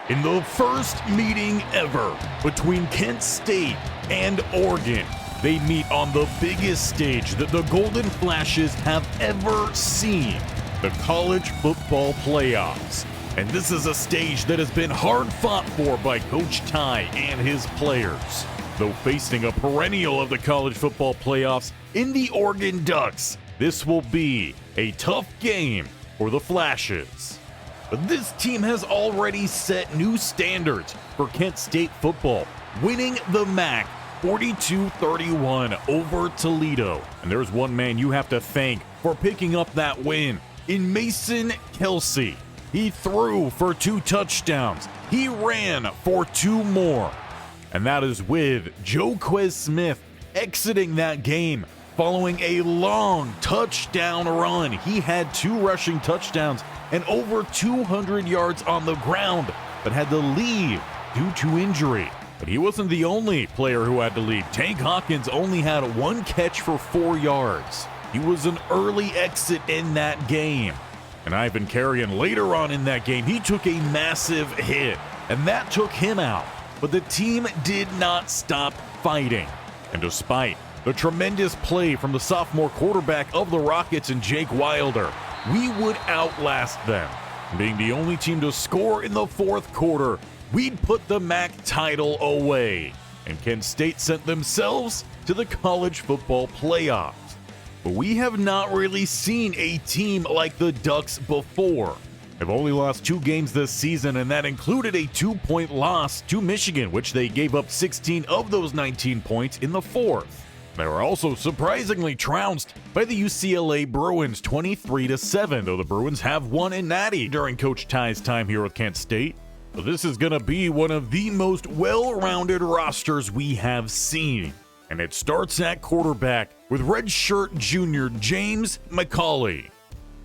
In the first meeting ever between Kent State and Oregon, they meet on the biggest stage that the Golden Flashes have ever seen, the college football playoffs. And this is a stage that has been hard fought for by Coach Ty and his players. Though facing a perennial of the college football playoffs in the Oregon Ducks, this will be a tough game for the Flashes. But this team has already set new standards for Kent State football, winning the MAC 42-31 over Toledo. And there's one man you have to thank for picking up that win in Mason Kelsey. He threw for 2 touchdowns. He ran for 2 more. And that is with Joquez Smith exiting that game following a long touchdown run. He had 2 rushing touchdowns and over 200 yards on the ground, but had to leave due to injury. But he wasn't the only player who had to leave. Tank Hawkins only had 1 catch for 4 yards. He was an early exit in that game. And Ivan Carrion later on in that game, he took a massive hit, and that took him out. But the team did not stop fighting. And despite the tremendous play from the sophomore quarterback of the Rockets and Jake Wilder, we would outlast them. Being the only team to score in the 4th quarter, we'd put the MAC title away. And Kent State sent themselves to the college football playoffs. But we have not really seen a team like the Ducks before. They've only lost 2 games this season, and that included a 2-point loss to Michigan, which they gave up 16 of those 19 points in the 4th. They were also surprisingly trounced by the UCLA Bruins 23-7, though the Bruins have won a natty during Coach Ty's time here with Kent State. So this is going to be one of the most well-rounded rosters we have seen. And it starts at quarterback with redshirt junior James McCauley.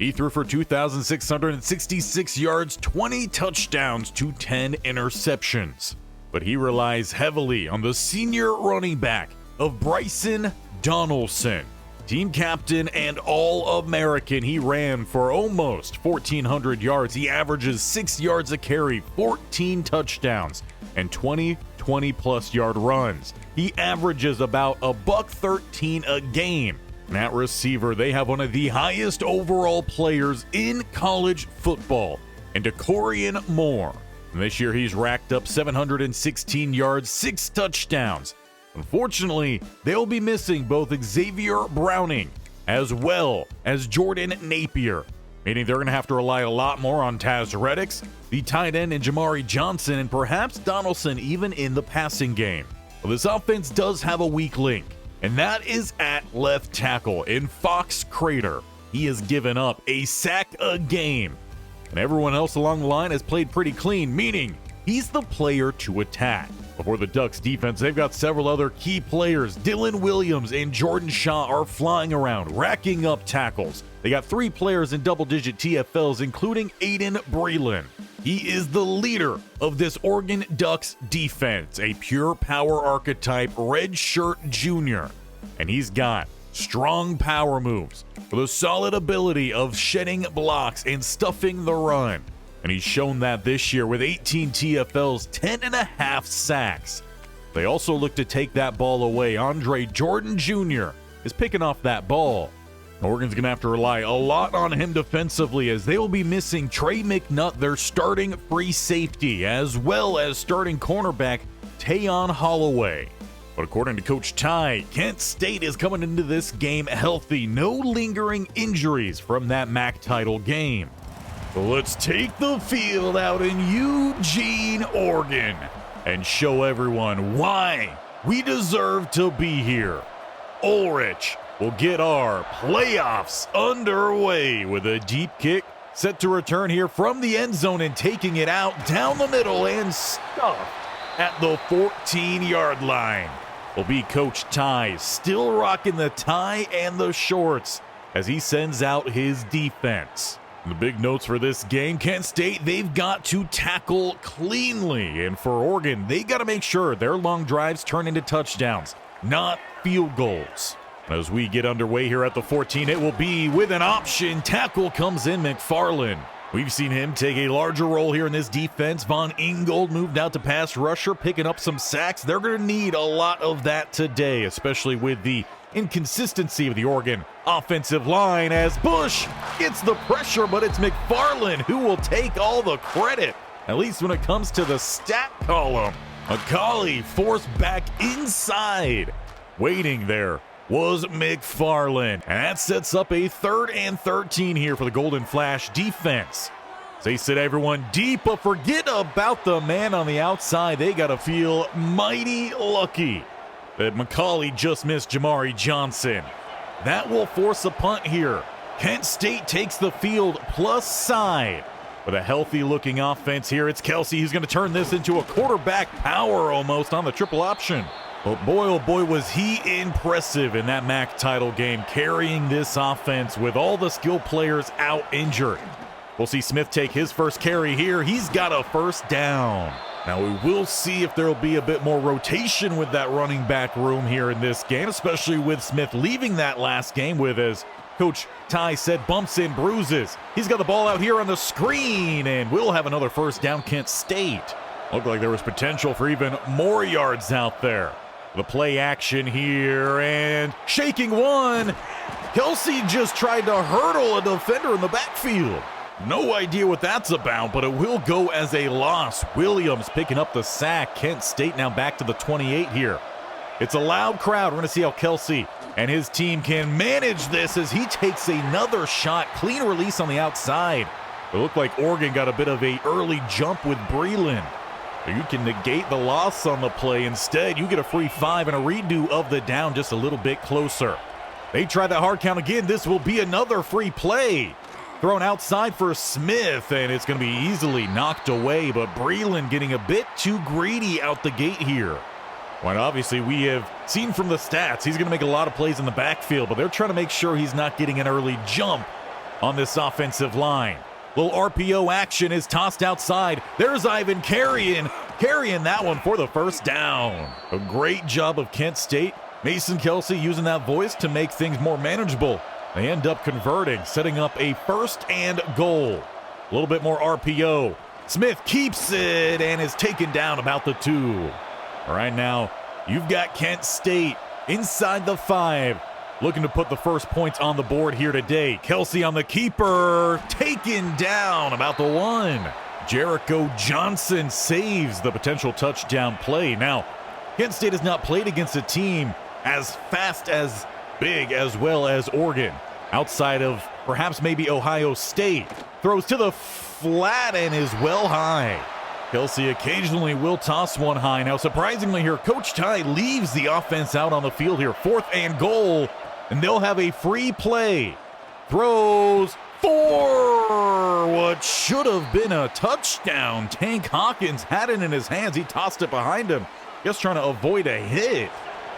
He threw for 2,666 yards, 20 touchdowns to 10 interceptions. But he relies heavily on the senior running back of Bryson Donaldson. Team captain and All-American, he ran for almost 1,400 yards. He averages 6 yards a carry, 14 touchdowns, and 20-plus yard runs. He averages about $113 a game. And at receiver, they have one of the highest overall players in college football, and Decorian Moore. And this year, he's racked up 716 yards, 6 touchdowns. Unfortunately, they'll be missing both Xavier Browning as well as Jordan Napier, meaning they're going to have to rely a lot more on Taz Reddix, the tight end, and Jamari Johnson, and perhaps Donaldson even in the passing game. Well, this offense does have a weak link, and that is at left tackle in Fox Crater. He has given up a sack a game, and everyone else along the line has played pretty clean, meaning he's the player to attack. Before the Ducks defense, they've got several other key players. Dylan Williams and Jordan Shaw are flying around, racking up tackles. They got 3 players in double-digit TFLs, including Aiden Breland. He is the leader of this Oregon Ducks defense, a pure power archetype redshirt junior. And he's got strong power moves with a solid ability of shedding blocks and stuffing the run. And he's shown that this year with 18 TFLs, 10.5 sacks. They also look to take that ball away. Andre Jordan Jr. is picking off that ball. Oregon's going to have to rely a lot on him defensively, as they will be missing Trey McNutt, their starting free safety, as well as starting cornerback Tayon Holloway. But according to Coach Ty, Kent State is coming into this game healthy. No lingering injuries from that MAC title game. So let's take the field out in Eugene, Oregon, and show everyone why we deserve to be here. Ulrich will get our playoffs underway with a deep kick set to return here from the end zone, and taking it out down the middle and stuffed at the 14-yard line will be Coach Ty, still rocking the tie and the shorts as he sends out his defense. The big notes for this game: Kent State, they've got to tackle cleanly. And for Oregon, they got to make sure their long drives turn into touchdowns, not field goals. As we get underway here at the 14, it will be with an option. Tackle comes in McFarland. We've seen him take a larger role here in this defense. Von Ingold moved out to pass rusher, picking up some sacks. They're going to need a lot of that today, especially with the inconsistency of the Oregon offensive line as Bush gets the pressure, but it's McFarland who will take all the credit, at least when it comes to the stat column. McCauley forced back inside. Waiting there was McFarland, and that sets up a 3rd and 13 here for the Golden Flash defense. They sit everyone deep, but forget about the man on the outside. They got to feel mighty lucky that McCauley just missed Jamari Johnson. That will force a punt here. Kent State takes the field plus side. With a healthy-looking offense here, it's Kelsey who's going to turn this into a quarterback power almost on the triple option. But boy, oh boy, was he impressive in that MAC title game, carrying this offense with all the skill players out injured. We'll see Smith take his first carry here. He's got a first down. Now we will see if there'll be a bit more rotation with that running back room here in this game, especially with Smith leaving that last game with, as Coach Ty said, bumps and bruises. He's got the ball out here on the screen, and we'll have another first down, Kent State. Looked like there was potential for even more yards out there. The play action here, and shaking one. Kelsey just tried to hurdle a defender in the backfield. No idea what that's about, but it will go as a loss. Williams picking up the sack. Kent State now back to the 28 here. It's a loud crowd. We're going to see how Kelsey and his team can manage this as he takes another shot. Clean release on the outside. It looked like Oregon got a bit of a early jump with Breland. You can negate the loss on the play. Instead, you get a free 5 and a redo of the down just a little bit closer. They try that hard count again. This will be another free play. Thrown outside for Smith, and it's going to be easily knocked away, but Breland getting a bit too greedy out the gate here. When obviously we have seen from the stats, he's going to make a lot of plays in the backfield, but they're trying to make sure he's not getting an early jump on this offensive line. Little RPO action is tossed outside. There's Ivan carrying that one for the first down. A great job of Kent State. Mason Kelsey using that voice to make things more manageable. They end up converting, setting up a 1st and goal. A little bit more RPO. Smith keeps it and is taken down about the 2. All right, now you've got Kent State inside the 5. Looking to put the first points on the board here today. Kelsey on the keeper, taken down about the 1. Jericho Johnson saves the potential touchdown play. Now, Kent State has not played against a team as fast, as big, as well as Oregon, outside of perhaps maybe Ohio State. Throws to the flat and is well high. Kelsey occasionally will toss one high. Now, surprisingly here, Coach Ty leaves the offense out on the field here. 4th and goal. And they'll have a free play. Throws for what should have been a touchdown. Tank Hawkins had it in his hands. He tossed it behind him, just trying to avoid a hit.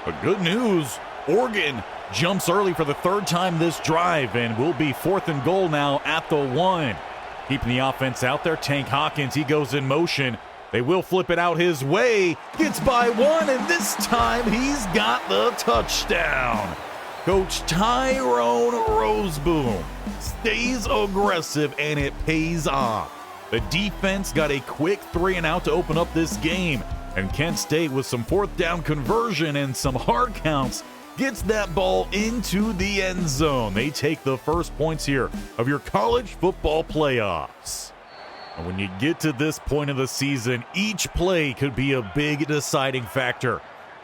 But good news, Oregon jumps early for the 3rd time this drive and will be 4th and goal now at the 1. Keeping the offense out there. Tank Hawkins, he goes in motion. They will flip it out his way. Gets by 1, and this time he's got the touchdown. Coach Tyrone Rozeboom stays aggressive, and it pays off. The defense got a quick 3 and out to open up this game, and Kent State with some 4th down conversion and some hard counts gets that ball into the end zone. They take the first points here of your college football playoffs. And when you get to this point of the season, each play could be a big deciding factor.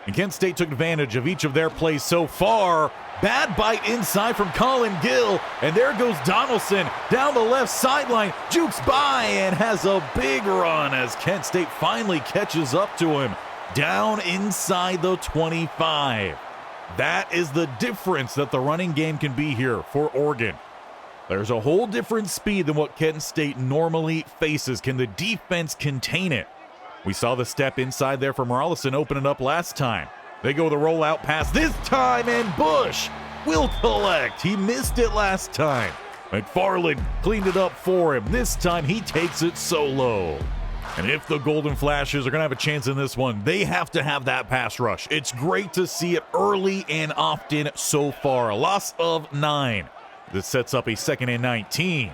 And Kent State took advantage of each of their plays so far. Bad bite inside from Colin Gill, and there goes Donaldson down the left sideline, jukes by and has a big run as Kent State finally catches up to him down inside the 25. That is the difference that the running game can be here for Oregon. There's a whole different speed than what Kent State normally faces. Can the defense contain it? We saw the step inside there from Moralison open it up last time. They go the rollout pass this time, and Bush will collect. He missed it last time. McFarland cleaned it up for him. This time he takes it solo. And if the Golden Flashes are going to have a chance in this one, they have to have that pass rush. It's great to see it early and often so far. A loss of 9. This sets up a 2nd and 19.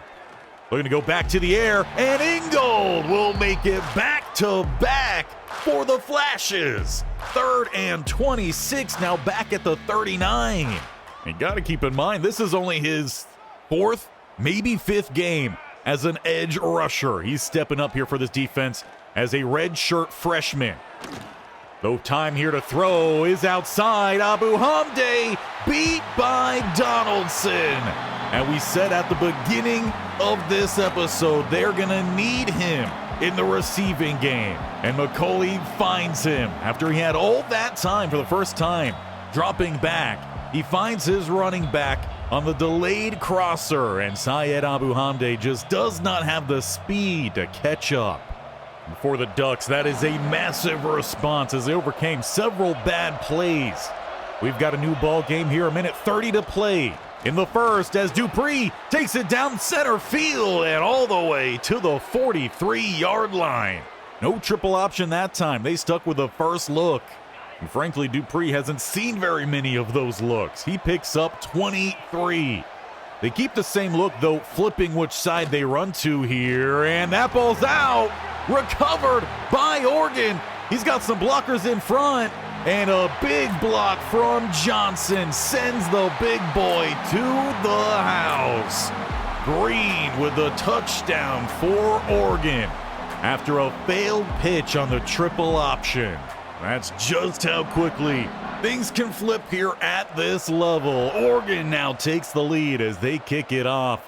Looking to go back to the air, and Ingold will make it back to back for the Flashes. 3rd and 26, now back at the 39. And got to keep in mind, this is only his 4th, maybe 5th game as an edge rusher. He's stepping up here for this defense as a redshirt freshman. Though time here to throw is outside. Abu Hamday beat by Donaldson. And we said at the beginning of this episode, they're going to need him in the receiving game. And McCauley finds him after he had all that time for the first time dropping back. He finds his running back on the delayed crosser, and Syed Abu Hamday just does not have the speed to catch up. And for the Ducks, that is a massive response as they overcame several bad plays. We've got a new ball game here, 1:30 to play in the first as Dupree takes it down center field and all the way to the 43-yard line. No triple option that time. They stuck with the first look. And frankly, Dupree hasn't seen very many of those looks. He picks up 23. They keep the same look, though, flipping which side they run to here. And that ball's out. Recovered by Oregon. He's got some blockers in front. And a big block from Johnson sends the big boy to the house. Green with the touchdown for Oregon after a failed pitch on the triple option. That's just how quickly things can flip here at this level. Oregon now takes the lead as they kick it off.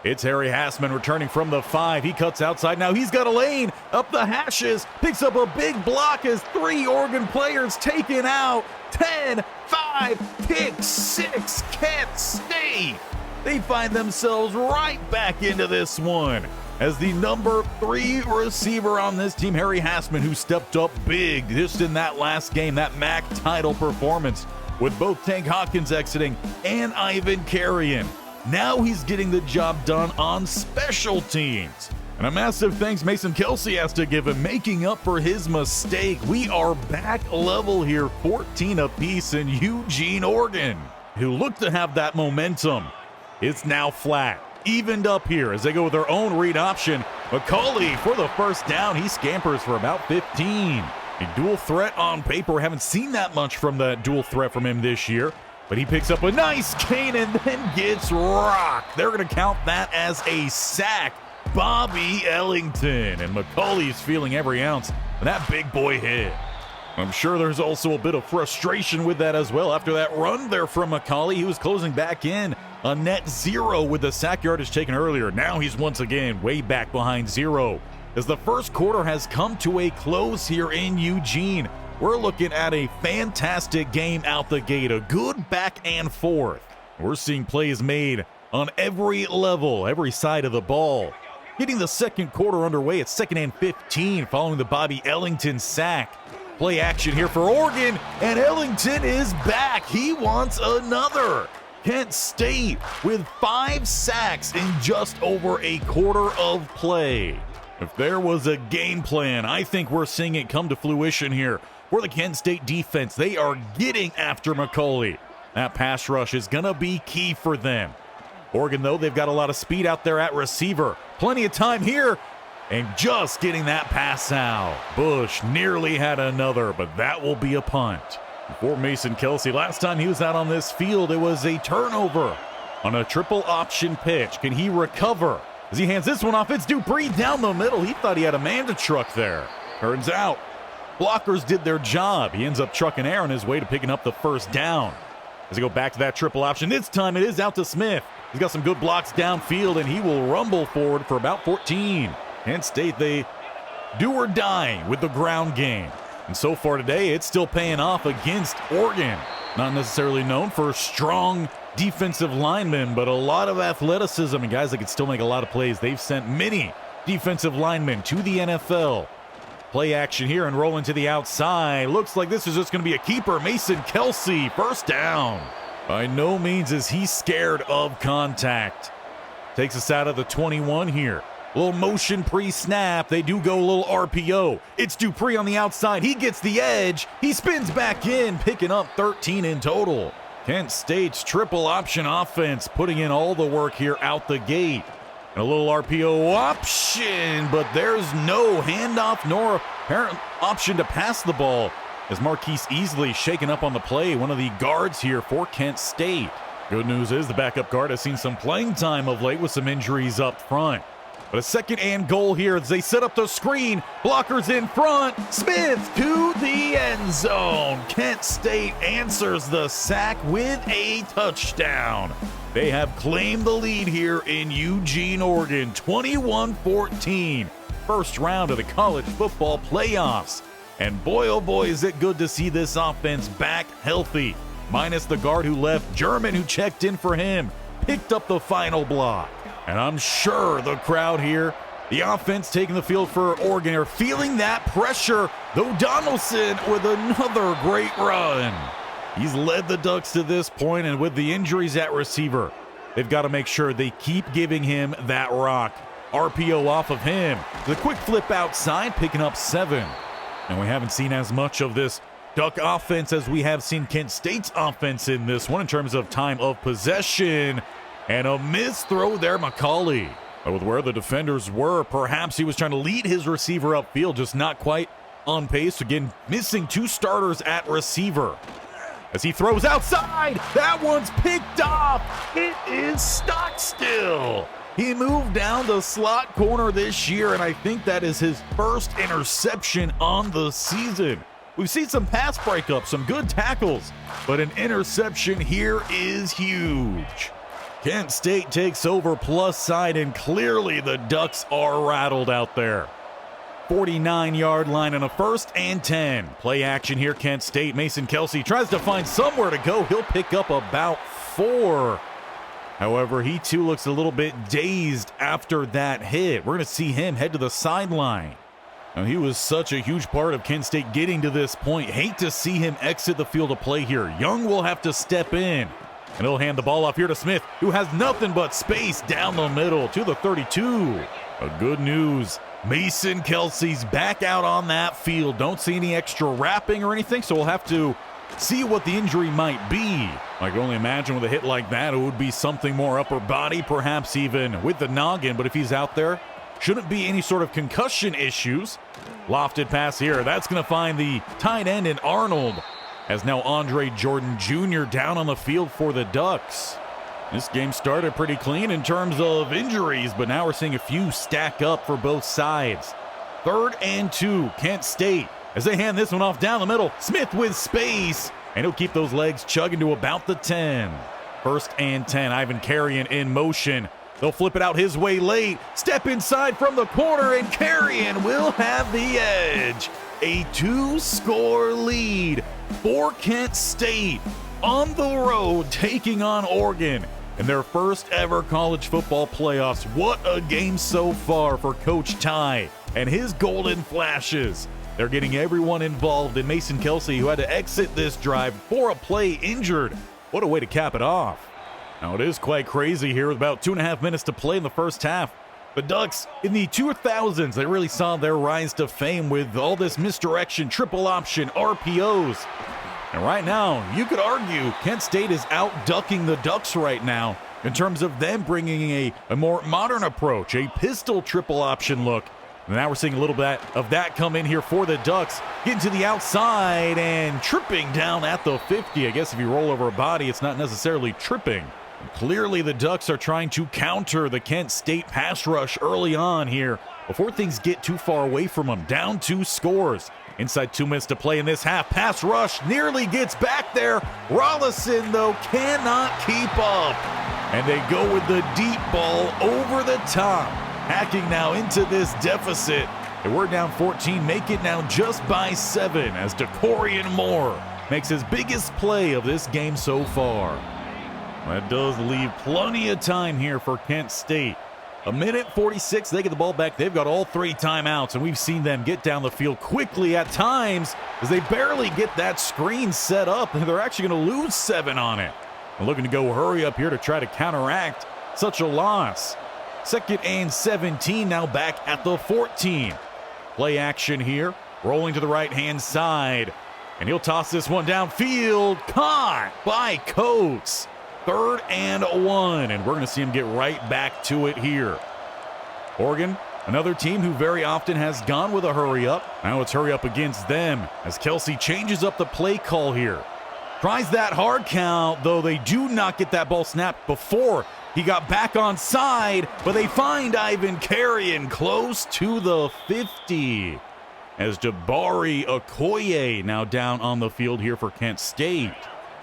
It's Harry Hassman returning from the 5. He cuts outside. Now he's got a lane up the hashes. Picks up a big block as 3 Oregon players taken out. 10, 5, pick 6, Kent State. They find themselves right back into this one as the number 3 receiver on this team, Harry Hassman, who stepped up big just in that last game, that MAC title performance with both Tank Hawkins exiting and Ivan Carrion. Now he's getting the job done on special teams. And a massive thanks Mason Kelsey has to give him, making up for his mistake. We are back level here, 14 apiece in Eugene, Oregon, who look to have that momentum. It's now flat, evened up here as they go with their own read option. McCauley for the first down. He scampers for about 15. A dual threat on paper. Haven't seen that much from the dual threat from him this year. But he picks up a nice gain and then gets rocked. They're going to count that as a sack. Bobby Ellington. And McCauley's feeling every ounce of that big boy hit. I'm sure there's also a bit of frustration with that as well. After that run there from McCauley, he was closing back in a net 0 with the sack yardage taken earlier. Now he's once again way back behind 0. As the first quarter has come to a close here in Eugene, we're looking at a fantastic game out the gate, a good back and forth. We're seeing plays made on every level, every side of the ball. Getting the second quarter underway, it's 2nd and 15 following the Bobby Ellington sack. Play action here for Oregon, and Ellington is back. He wants another. Kent State with 5 sacks in just over a quarter of play. If there was a game plan, I think we're seeing it come to fruition here. For the Kent State defense, they are getting after McCauley. That pass rush is going to be key for them. Oregon, though, they've got a lot of speed out there at receiver. Plenty of time here, and just getting that pass out. Bush nearly had another, but that will be a punt. For Mason Kelsey, last time he was out on this field, it was a turnover on a triple option pitch. Can he recover? As he hands this one off, it's Dupree down the middle. He thought he had a man to truck there. Turns out, blockers did their job. He ends up trucking air on his way to picking up the first down. As they go back to that triple option, this time it is out to Smith. He's got some good blocks downfield, and he will rumble forward for about 14. Kent State, they do or die with the ground game. And so far today, it's still paying off against Oregon. Not necessarily known for strong defensive linemen, but a lot of athleticism and guys that can still make a lot of plays. They've sent many defensive linemen to the NFL. Play action here and rolling to the outside. Looks like this is just going to be a keeper. Mason Kelsey, first down. By no means is he scared of contact. Takes us out of the 21 here. A little motion pre-snap. They do go a little RPO. It's Dupree on the outside. He gets the edge. He spins back in, picking up 13 in total. Kent State's triple option offense putting in all the work here out the gate. And a little RPO option, but there's no handoff nor apparent option to pass the ball as Marquise easily shaken up on the play, one of the guards here for Kent State. Good news is the backup guard has seen some playing time of late with some injuries up front. But a second and goal here as they set up the screen. Blockers in front. Smith to the end zone. Kent State answers the sack with a touchdown. They have claimed the lead here in Eugene, Oregon, 21-14. First round of the college football playoffs. And boy, oh boy, is it good to see this offense back healthy. Minus the guard who left, German who checked in for him, picked up the final block. And I'm sure the crowd here, the offense taking the field for Oregon, are feeling that pressure, though Donaldson with another great run. He's led the Ducks to this point, and with the injuries at receiver, they've got to make sure they keep giving him that rock. RPO off of him. The quick flip outside, picking up 7. And we haven't seen as much of this Duck offense as we have seen Kent State's offense in this one in terms of time of possession. And a missed throw there, McCauley. But with where the defenders were, perhaps he was trying to lead his receiver upfield, just not quite on pace. Again, missing 2 starters at receiver. As he throws outside, that one's picked off. It is Stockstill. He moved down the slot corner this year, and I think that is his first interception on the season. We've seen some pass breakups, some good tackles, but an interception here is huge. Kent State takes over plus side, and clearly the Ducks are rattled out there. 49-yard line and a 1st and 10. Play action here, Kent State. Mason Kelsey tries to find somewhere to go. He'll pick up about 4. However, he too looks a little bit dazed after that hit. We're going to see him head to the sideline. Now, he was such a huge part of Kent State getting to this point. Hate to see him exit the field of play here. Young will have to step in. And he'll hand the ball off here to Smith, who has nothing but space down the middle to the 32. Good news. Mason Kelsey's back out on that field. Don't see any extra wrapping or anything, so we'll have to see what the injury might be. I can only imagine with a hit like that, it would be something more upper body, perhaps even with the noggin. But if he's out there, shouldn't be any sort of concussion issues. Lofted pass here. That's going to find the tight end in Arnold. As now Andre Jordan Jr. down on the field for the Ducks. This game started pretty clean in terms of injuries, but now we're seeing a few stack up for both sides. 3rd and 2, Kent State. As they hand this one off down the middle, Smith with space, and he'll keep those legs chugging to about the 10. 1st and 10, Ivan Carrion in motion. They'll flip it out his way late. Step inside from the corner, and Carrion will have the edge. A 2-score lead for Kent State on the road, taking on Oregon in their first ever college football playoffs. What a game so far for Coach Ty and his Golden Flashes. They're getting everyone involved, in Mason Kelsey, who had to exit this drive for a play, injured. What a way to cap it off. Now, it is quite crazy here with about 2.5 minutes to play in the first half. The Ducks, in the 2000s, they really saw their rise to fame with all this misdirection, triple option, RPOs. And right now, you could argue Kent State is out-ducking the Ducks right now in terms of them bringing a more modern approach, a pistol triple option look. And now we're seeing a little bit of that come in here for the Ducks. Getting to the outside and tripping down at the 50. I guess if you roll over a body, it's not necessarily tripping. Clearly, the Ducks are trying to counter the Kent State pass rush early on here before things get too far away from them. Down 2 scores. Inside 2 minutes to play in this half. Pass rush nearly gets back there. Rollison, though, cannot keep up. And they go with the deep ball over the top. Hacking now into this deficit. And we're down 14. Make it now just by 7 as DeCorian Moore makes his biggest play of this game so far. That does leave plenty of time here for Kent State. 1:46, they get the ball back. They've got all 3 timeouts, and we've seen them get down the field quickly at times as they barely get that screen set up, and they're actually going to lose 7 on it. They're looking to go hurry up here to try to counteract such a loss. 2nd and 17, now back at the 14. Play action here, rolling to the right-hand side, and he'll toss this one downfield. Caught by Coates. 3rd and 1, and we're going to see him get right back to it here. Oregon, another team who very often has gone with a hurry up. Now it's hurry up against them as Kelsey changes up the play call here. Tries that hard count, though they do not get that ball snapped before he got back on side, but they find Ivan Carrion close to the 50. As Jabari Okoye now down on the field here for Kent State.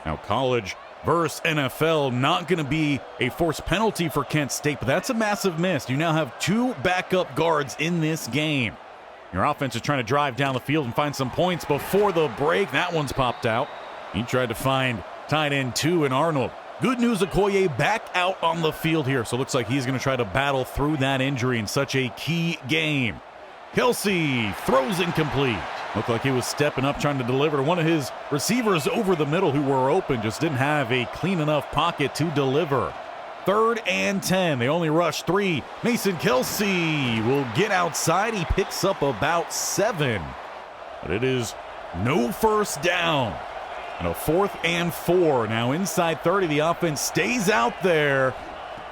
Now college versus NFL, not going to be a forced penalty for Kent State, but that's a massive miss. You now have 2 backup guards in this game. Your offense is trying to drive down the field and find some points before the break. That one's popped out. He tried to find tight end 2 in Arnold. Good news, Okoye back out on the field here, so it looks like he's going to try to battle through that injury in such a key game. Kelsey throws incomplete. Looked like he was stepping up trying to deliver to one of his receivers over the middle who were open, just didn't have a clean enough pocket to deliver. 3rd and 10. They only rush 3. Mason Kelsey will get outside. He picks up about 7. But it is no first down. And a 4th and 4. Now inside 30, the offense stays out there.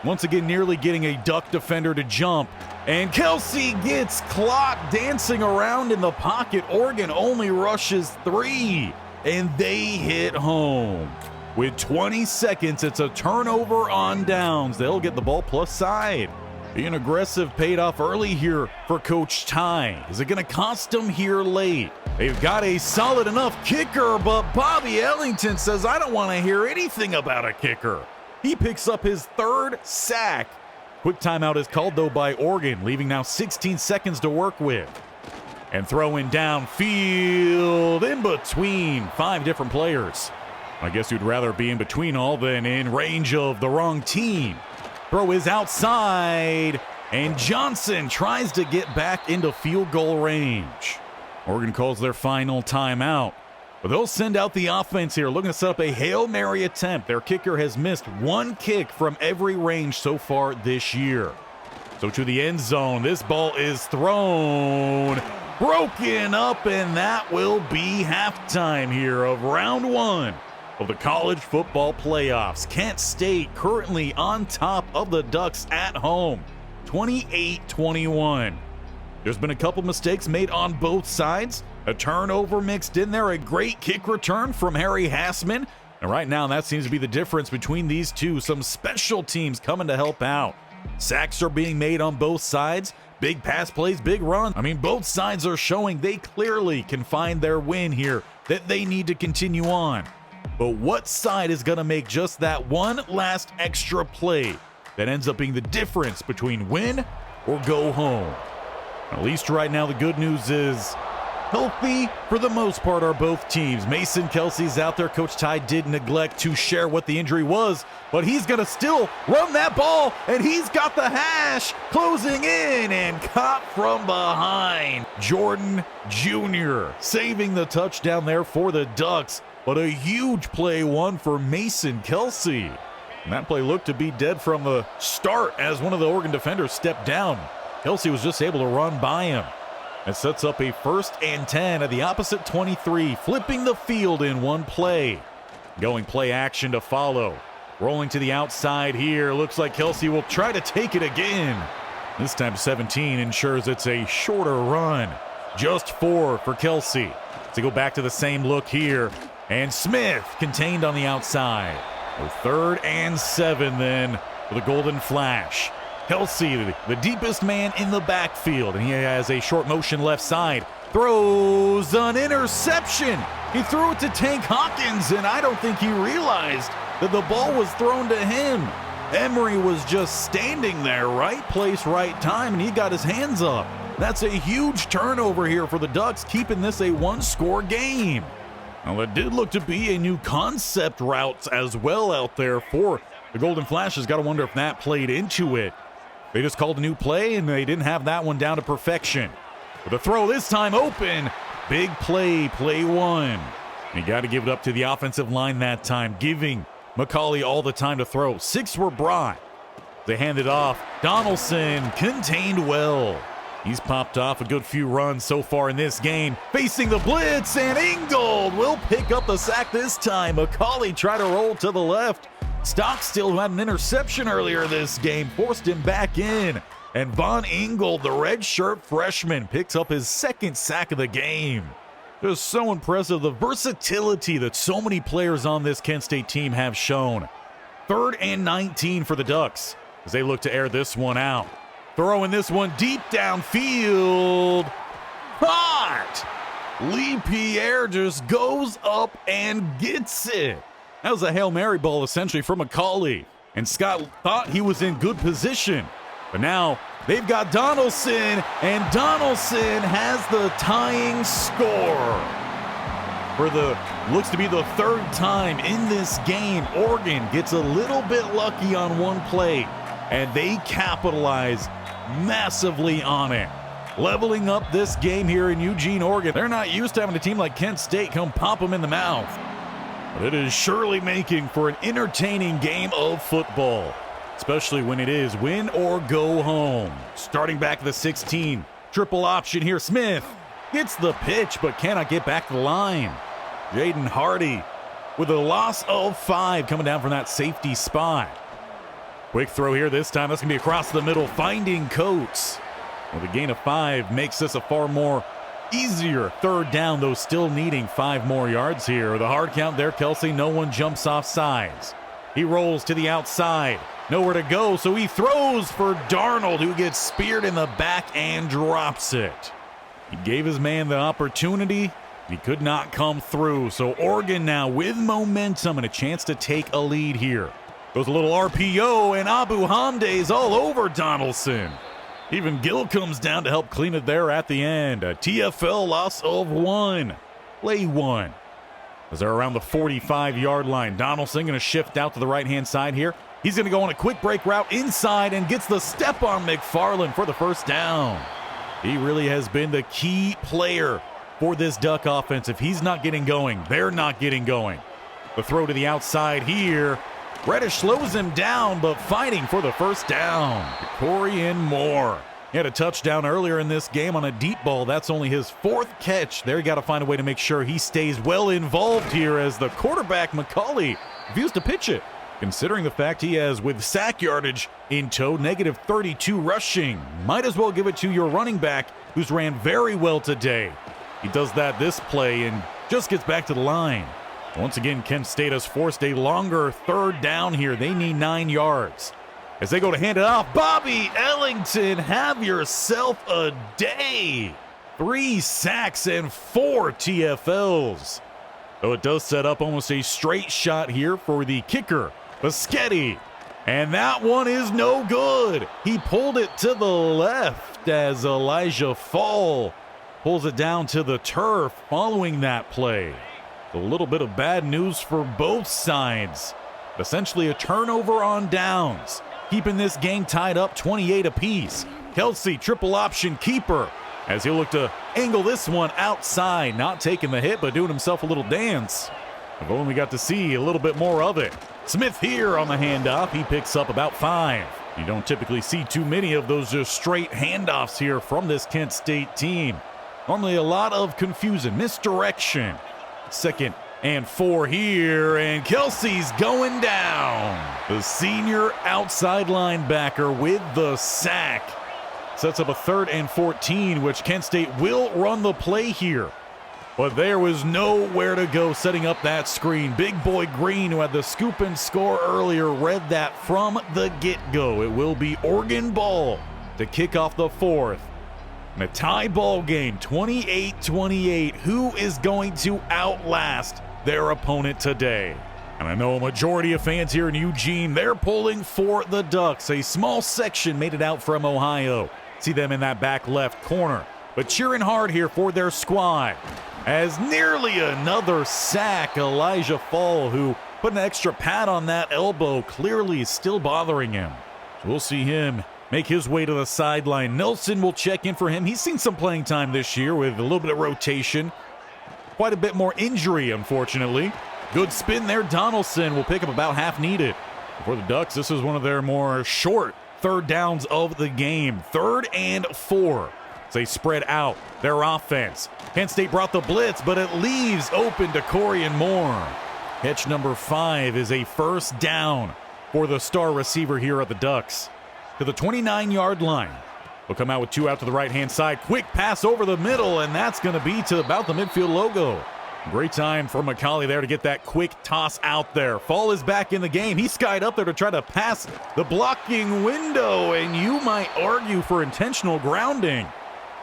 Once again, nearly getting a duck defender to jump. And Kelsey gets clocked dancing around in the pocket. Oregon only rushes 3. And they hit home. With 20 seconds, it's a turnover on downs. They'll get the ball plus side. Being aggressive paid off early here for Coach Ty. Is it going to cost him here late? They've got a solid enough kicker, but Bobby Ellington says, I don't want to hear anything about a kicker. He picks up his 3rd sack. Quick timeout is called, though, by Oregon, leaving now 16 seconds to work with. And throwing downfield in between 5 different players. I guess you'd rather be in between all than in range of the wrong team. Throw is outside, and Johnson tries to get back into field goal range. Oregon calls their final timeout, but they'll send out the offense here, looking to set up a Hail Mary attempt. Their kicker has missed 1 kick from every range so far this year. So to the end zone, this ball is thrown, broken up, and that will be halftime here of round 1 of the college football playoffs. Kent State currently on top of the Ducks at home, 28-21. There's been a couple mistakes made on both sides. A turnover mixed in there, a great kick return from Harry Hassman. And right now, that seems to be the difference between these two. Some special teams coming to help out. Sacks are being made on both sides. Big pass plays, big run. I mean, both sides are showing they clearly can find their win here, that they need to continue on. But what side is going to make just that one last extra play that ends up being the difference between win or go home? At least right now, the good news is healthy for the most part are both teams. Mason Kelsey's out there. Coach Ty did neglect to share what the injury was, but he's going to still run that ball, and he's got the hash closing in and caught from behind. Jordan Jr. saving the touchdown there for the Ducks. But a huge play one for Mason Kelsey. And that play looked to be dead from the start as one of the Oregon defenders stepped down. Kelsey was just able to run by him. It sets up a 1st and 10 at the opposite 23, flipping the field in one play. Going play action to follow. Rolling to the outside here. Looks like Kelsey will try to take it again. This time 17 ensures it's a shorter run. Just 4 for Kelsey. To go back to the same look here. And Smith contained on the outside. So 3rd and 7 then for the Golden Flash. Kelsey, the deepest man in the backfield, and he has a short motion left side. Throws an interception. He threw it to Tank Hawkins, and I don't think he realized that the ball was thrown to him. Emery was just standing there, right place, right time, and he got his hands up. That's a huge turnover here for the Ducks, keeping this a 1-score game. Well, it did look to be a new concept route as well out there for the Golden Flashes. Got to wonder if that played into it. They just called a new play, and they didn't have that one down to perfection. With a throw this time open. Big play, play 1. You got to give it up to the offensive line that time, giving McCauley all the time to throw. 6 were brought. They hand it off. Donaldson contained well. He's popped off a good few runs so far in this game. Facing the blitz, and Ingold will pick up the sack this time. McCauley tried to roll to the left. Stockstill, who had an interception earlier this game, forced him back in. And Von Ingle, the redshirt freshman, picks up his second sack of the game. Just so impressive, the versatility that so many players on this Kent State team have shown. 3rd and 19 for the Ducks as they look to air this one out. Throwing this one deep downfield. Caught! Lee Pierre just goes up and gets it. That was a Hail Mary ball essentially from McCauley. And Scott thought he was in good position. But now they've got Donaldson, and Donaldson has the tying score. For the looks to be the 3rd time in this game, Oregon gets a little bit lucky on one play, and they capitalize massively on it. Leveling up this game here in Eugene, Oregon. They're not used to having a team like Kent State come pop them in the mouth. But it is surely making for an entertaining game of football, especially when it is win or go home. Starting back at the 16, triple option here. Smith gets the pitch but cannot get back to the line. Jaden Hardy with a loss of 5 coming down from that safety spot. Quick throw here this time. That's going to be across the middle, finding Coates. Well, the gain of 5 makes this a far more easier 3rd down, though still needing 5 more yards here. The hard count there, Kelsey. No one jumps off sides. He rolls to the outside. Nowhere to go, so he throws for Darnold, who gets speared in the back and drops it. He gave his man the opportunity. He could not come through. So Oregon now with momentum and a chance to take a lead here. Goes a little RPO, and Abu Hamde's all over Donaldson. Even Gill comes down to help clean it there at the end. A TFL loss of 1. Play 1. As they're around the 45-yard line. Donaldson going to shift out to the right-hand side here. He's going to go on a quick break route inside and gets the step on McFarland for the first down. He really has been the key player for this Duck offense. If he's not getting going, they're not getting going. The throw to the outside here. Reddish slows him down, but fighting for the first down. Corian Moore. He had a touchdown earlier in this game on a deep ball. That's only his 4th catch. There, you got to find a way to make sure he stays well involved here as the quarterback, McCauley, refused to pitch it. Considering the fact he has, with sack yardage in tow, negative 32 rushing. Might as well give it to your running back, who's ran very well today. He does that this play and just gets back to the line. Once again, Kent State has forced a longer 3rd down here. They need 9 yards. As they go to hand it off, Bobby Ellington, have yourself a day. 3 sacks and 4 TFLs. Though it does set up almost a straight shot here for the kicker, Boschetti. And that one is no good. He pulled it to the left as Elijah Fall pulls it down to the turf following that play. A little bit of bad news for both sides. Essentially a turnover on downs, keeping this game tied up 28 apiece. Kelsey, triple option keeper, as he'll look to angle this one outside. Not taking the hit, but doing himself a little dance. I've only got to see a little bit more of it. Smith here on the handoff. He picks up about 5. You don't typically see too many of those just straight handoffs here from this Kent State team. Normally a lot of confusion, misdirection. 2nd and 4 here, and Kelsey's going down. The senior outside linebacker with the sack. Sets up a 3rd and 14, which Kent State will run the play here. But there was nowhere to go setting up that screen. Big boy Green, who had the scoop and score earlier, read that from the get-go. It will be Oregon ball to kick off the 4th. And a tie ball game, 28-28. Who is going to outlast their opponent today? And I know a majority of fans here in Eugene, they're pulling for the Ducks. A small section made it out from Ohio. See them in that back left corner. But cheering hard here for their squad. As nearly another sack, Elijah Fall, who put an extra pad on that elbow, clearly still bothering him. So we'll see him make his way to the sideline. Nelson will check in for him. He's seen some playing time this year with a little bit of rotation. Quite a bit more injury, unfortunately. Good spin there. Donaldson will pick up about half needed. For the Ducks, this is one of their more short 3rd downs of the game. 3rd and 4. As they spread out their offense. Kent State brought the blitz, but it leaves open to Corian Moore. Catch number 5 is a 1st down for the star receiver here at the Ducks. to the 29-yard line. They'll come out with 2 out to the right-hand side. Quick pass over the middle, and that's going to be to about the midfield logo. Great time for McCauley there to get that quick toss out there. Fall is back in the game. He skied up there to try to pass the blocking window, and you might argue for intentional grounding.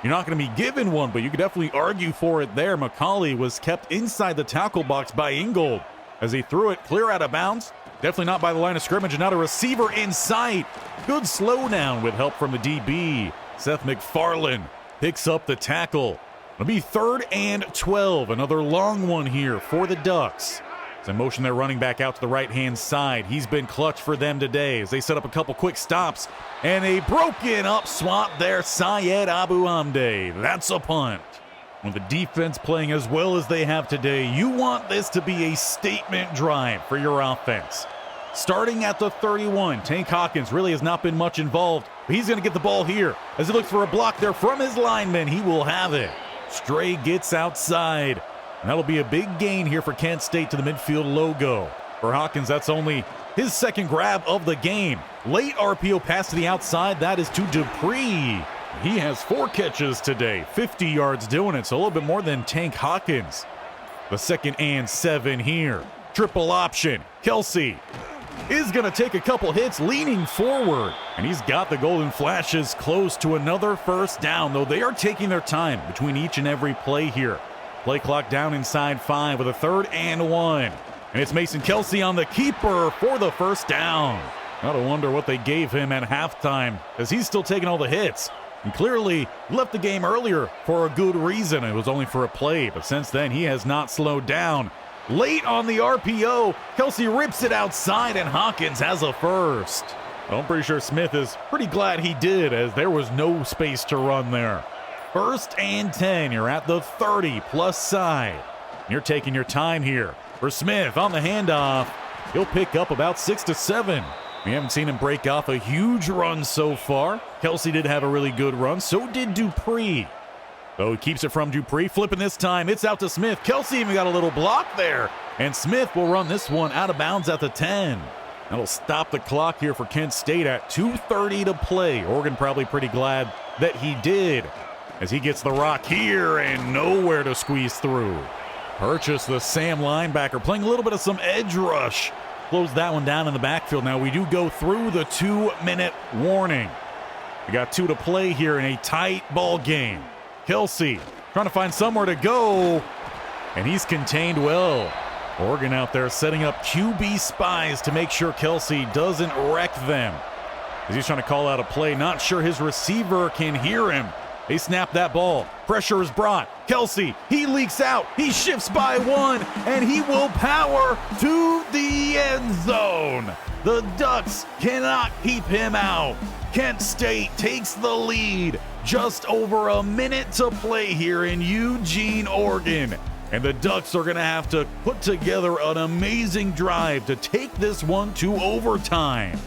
You're not going to be given one, but you could definitely argue for it there. McCauley was kept inside the tackle box by Ingold as he threw it clear out of bounds. Definitely not by the line of scrimmage, and not a receiver in sight. Good slowdown with help from the DB. Seth McFarland picks up the tackle. It'll be 3rd and 12. Another long one here for the Ducks. As they motion their running back out to the right-hand side. He's been clutch for them today as they set up a couple quick stops. And a broken up swap there. Syed Abu Hamde. That's a punt. With the defense playing as well as they have today, you want this to be a statement drive for your offense. Starting at the 31, Tank Hawkins really has not been much involved, but he's going to get the ball here as he looks for a block there from his lineman. He will have it. Stray gets outside, and that'll be a big gain here for Kent State to the midfield logo. For Hawkins, that's only his second grab of the game. Late RPO pass to the outside, that is to Dupree. He has 4 catches today, 50 yards doing it, so a little bit more than Tank Hawkins. The 2nd and 7 here. Triple option. Kelsey is going to take a couple hits leaning forward, and he's got the Golden Flashes close to another first down, though they are taking their time between each and every play here. Play clock down inside 5 with a 3rd and 1, and it's Mason Kelsey on the keeper for the first down. Gotta wonder what they gave him at halftime, as he's still taking all the hits. And clearly left the game earlier for a good reason. It was only for a play, but since then he has not slowed down. Late on the RPO, Kelsey rips it outside, and Hawkins has a first. Well, I'm pretty sure Smith is pretty glad he did, as there was no space to run there. 1st and 10, you're at the 30-plus side. You're taking your time here. For Smith on the handoff, he'll pick up about 6 to 7. We haven't seen him break off a huge run so far. Kelsey did have a really good run, so did Dupree. Though he keeps it from Dupree, flipping this time, it's out to Smith. Kelsey even got a little block there, and Smith will run this one out of bounds at the 10. That'll stop the clock here for Kent State at 2:30 to play. Oregon probably pretty glad that he did, as he gets the rock here and nowhere to squeeze through. Purchase the Sam linebacker, playing a little bit of some edge rush. Close that one down in the backfield. Now we do go through the 2-minute warning. We got 2 to play here in a tight ball game. Kelsey trying to find somewhere to go, and he's contained well. Oregon out there setting up QB spies to make sure Kelsey doesn't wreck them. As he's trying to call out a play, not sure his receiver can hear him. They snap that ball. Pressure is brought. Kelsey, he leaks out. He shifts by 1, and he will power to the end zone. The Ducks cannot keep him out. Kent State takes the lead. Just over a minute to play here in Eugene, Oregon. And the Ducks are going to have to put together an amazing drive to take this one to overtime.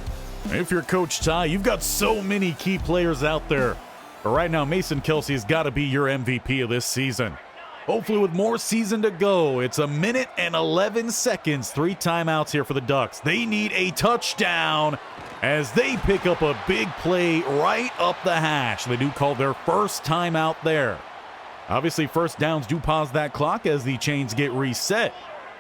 If you're Coach Ty, you've got so many key players out there. But right now, Mason Kelsey's got to be your MVP of this season. Hopefully with more season to go, it's 1 minute and 11 seconds, 3 timeouts here for the Ducks. They need a touchdown as they pick up a big play right up the hash. They do call their first timeout there. Obviously, first downs do pause that clock as the chains get reset.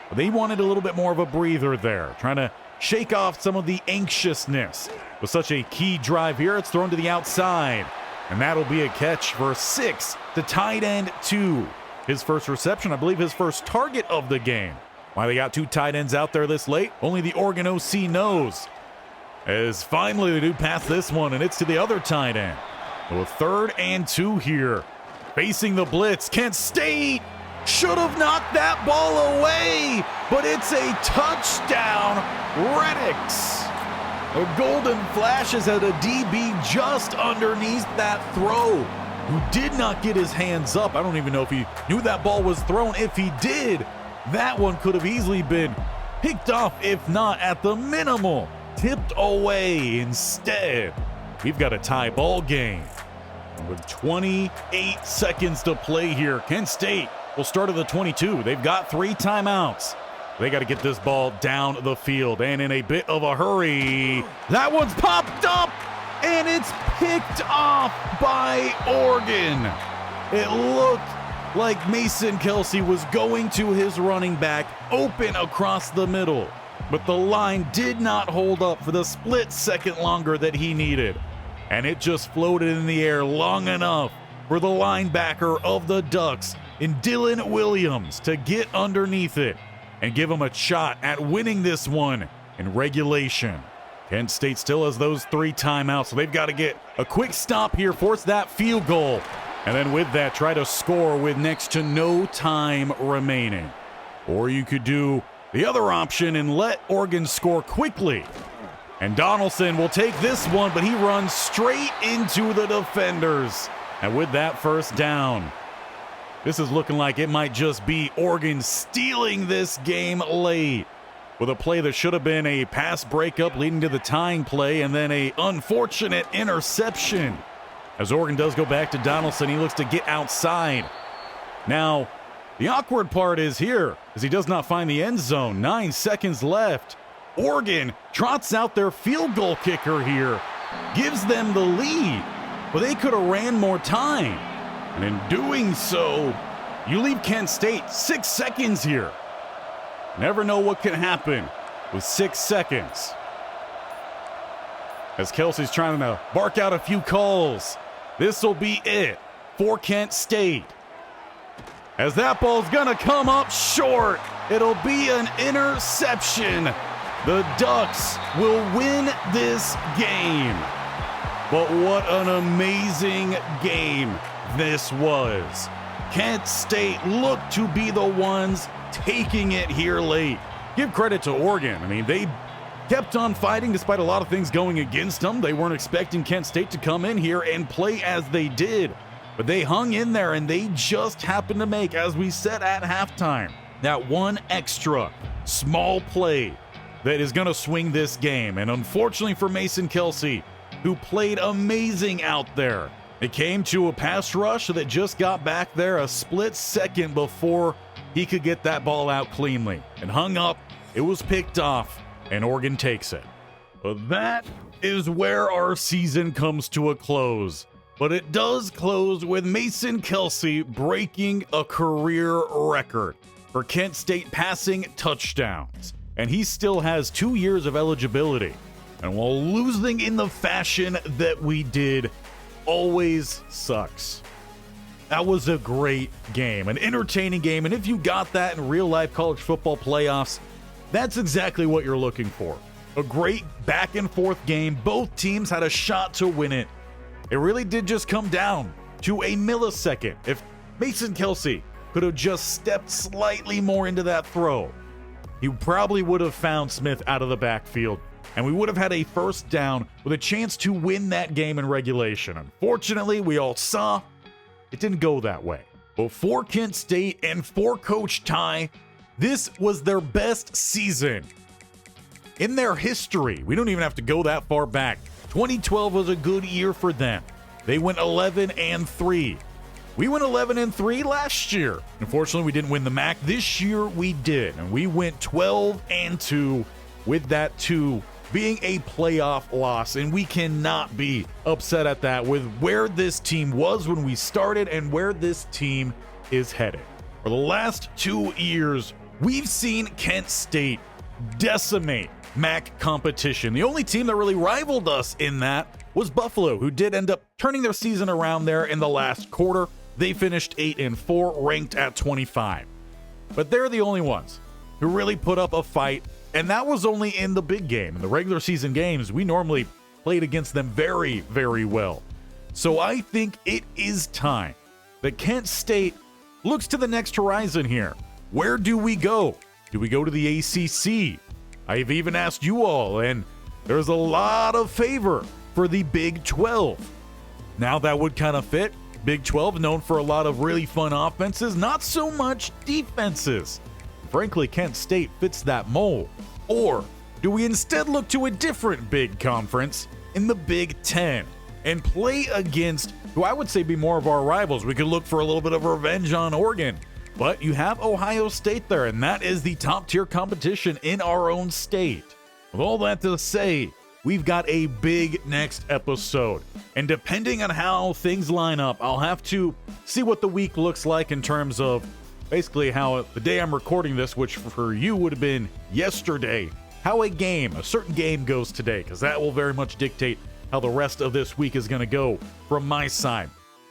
But they wanted a little bit more of a breather there, trying to shake off some of the anxiousness. With such a key drive here, it's thrown to the outside. And that'll be a catch for 6 to tight end 2. His first reception, I believe his first target of the game. Why they got 2 tight ends out there this late, only the Oregon OC knows. As finally they do pass this one, and it's to the other tight end. With 3rd and 2 here. Facing the blitz, Kent State should have knocked that ball away, but it's a touchdown, Reddicks. The Golden Flashes had a DB just underneath that throw, who did not get his hands up. I don't even know if he knew that ball was thrown. If he did, that one could have easily been picked off, if not at the minimal, tipped away. Instead, we've got a tie ball game. With 28 seconds to play here, Kent State will start at the 22. They've got 3 timeouts. They got to get this ball down the field, and in a bit of a hurry. That one's popped up, and picked off by Oregon. It looked like Mason Kelce was going to his running back open across the middle, but the line did not hold up for the split second longer that he needed, and it just floated in the air long enough for the linebacker of the Ducks in Dylan Williams to get underneath it and give him a shot at winning this one in regulation. Kent State still has those 3 timeouts, so they've got to get a quick stop here, force that field goal, and then with that, try to score with next to no time remaining. Or you could do the other option and let Oregon score quickly. And Donaldson will take this one, but he runs straight into the defenders. And with that first down, this is looking like it might just be Oregon stealing this game late, with a play that should have been a pass breakup leading to the tying play and then a unfortunate interception. As Oregon does go back to Donaldson, he looks to get outside. Now, the awkward part is here, as he does not find the end zone. 9 seconds left. Oregon trots out their field goal kicker here, gives them the lead, but they could have ran more time. And in doing so, you leave Kent State 6 seconds here. Never know what can happen with 6 seconds. As Kelsey's trying to bark out a few calls, this will be it for Kent State. As that ball's gonna come up short, it'll be an interception. The Ducks will win this game. But what an amazing game this was. Kent State looked to be the ones taking it here late. Give credit to Oregon. I mean, they kept on fighting despite a lot of things going against them. They weren't expecting Kent State to come in here and play as they did, but they hung in there, and they just happened to make, as we said at halftime, that one extra small play that is going to swing this game. And unfortunately for Mason Kelce, who played amazing out there, it came to a pass rush that just got back there a split second before he could get that ball out cleanly and hung up. It was picked off, and Oregon takes it. But that is where our season comes to a close. But it does close with Mason Kelce breaking a career record for Kent State passing touchdowns. And he still has 2 years of eligibility. And while losing in the fashion that we did always sucks. That was a great game, an entertaining game. And if you got that in real life college football playoffs, that's exactly what you're looking for. A great back and forth game. Both teams had a shot to win it. It really did just come down to a millisecond. If Mason Kelce could have just stepped slightly more into that throw, he probably would have found Smith out of the backfield, and we would have had a first down with a chance to win that game in regulation. Unfortunately, we all saw it didn't go that way. But for Kent State and for Coach Ty, this was their best season in their history. We don't even have to go that far back. 2012 was a good year for them. They went 11-3. We went 11-3 last year. Unfortunately, we didn't win the MAC. This year we did, and we went 12-2, with that 2 being a playoff loss, and we cannot be upset at that with where this team was when we started and where this team is headed. For the last 2 years, we've seen Kent State decimate MAC competition. The only team that really rivaled us in that was Buffalo, who did end up turning their season around there in the last quarter. They finished 8-4, ranked at 25. But they're the only ones who really put up a fight, and that was only in the big game. In the regular season games, we normally played against them very, very well. So I think it is time that Kent State looks to the next horizon here. Where do we go? Do we go to the ACC? I've even asked you all, and there's a lot of favor for the Big 12. Now that would kind of fit. Big 12 known for a lot of really fun offenses, not so much defenses. Frankly, Kent State fits that mold. Or do we instead look to a different big conference in the Big 10 and play against who I would say be more of our rivals? We could look for a little bit of revenge on Oregon. But you have Ohio State there, and that is the top tier competition in our own state. With all that to say, we've got a big next episode. And depending on how things line up, I'll have to see what the week looks like in terms of basically how the day I'm recording this, which for you would have been yesterday, how a certain game goes today, because that will very much dictate how the rest of this week is going to go from my side.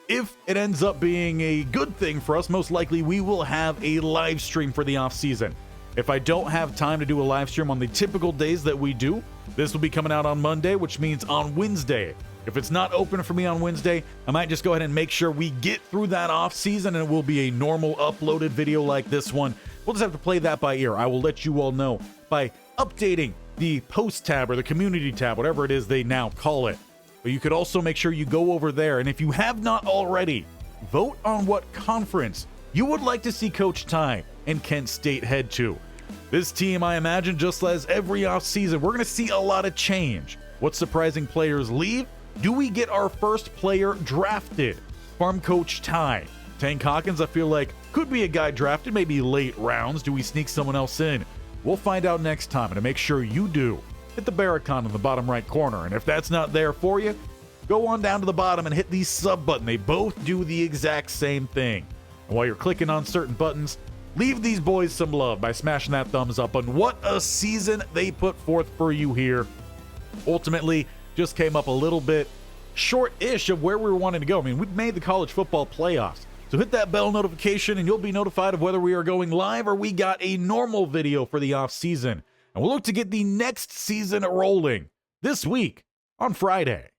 If it ends up being a good thing for us, most likely we will have a live stream for the off season. If I don't have time to do a live stream on the typical days that we do, this will be coming out on Monday, which means on Wednesday. If it's not open for me on Wednesday, I might just go ahead and make sure we get through that off season and it will be a normal uploaded video like this one. We'll just have to play that by ear. I will let you all know by updating the post tab or the community tab, whatever it is they now call it. But you could also make sure you go over there, and if you have not already, vote on what conference you would like to see Coach Ty and Kent State head to. This team, I imagine, just as every offseason, we're going to see a lot of change. What surprising players leave? Do we get our first player drafted from Coach Ty? Tank Hawkins, I feel like, could be a guy drafted, maybe late rounds. Do we sneak someone else in? We'll find out next time, and to make sure you do, hit the bell icon in the bottom right corner. And if that's not there for you, go on down to the bottom and hit the sub button. They both do the exact same thing. And while you're clicking on certain buttons, leave these boys some love by smashing that thumbs up on what a season they put forth for you here. Ultimately, just came up a little bit short-ish of where we were wanting to go. I mean, we've made the college football playoffs. So hit that bell notification and you'll be notified of whether we are going live or we got a normal video for the off season. And we'll look to get the next season rolling this week on Friday.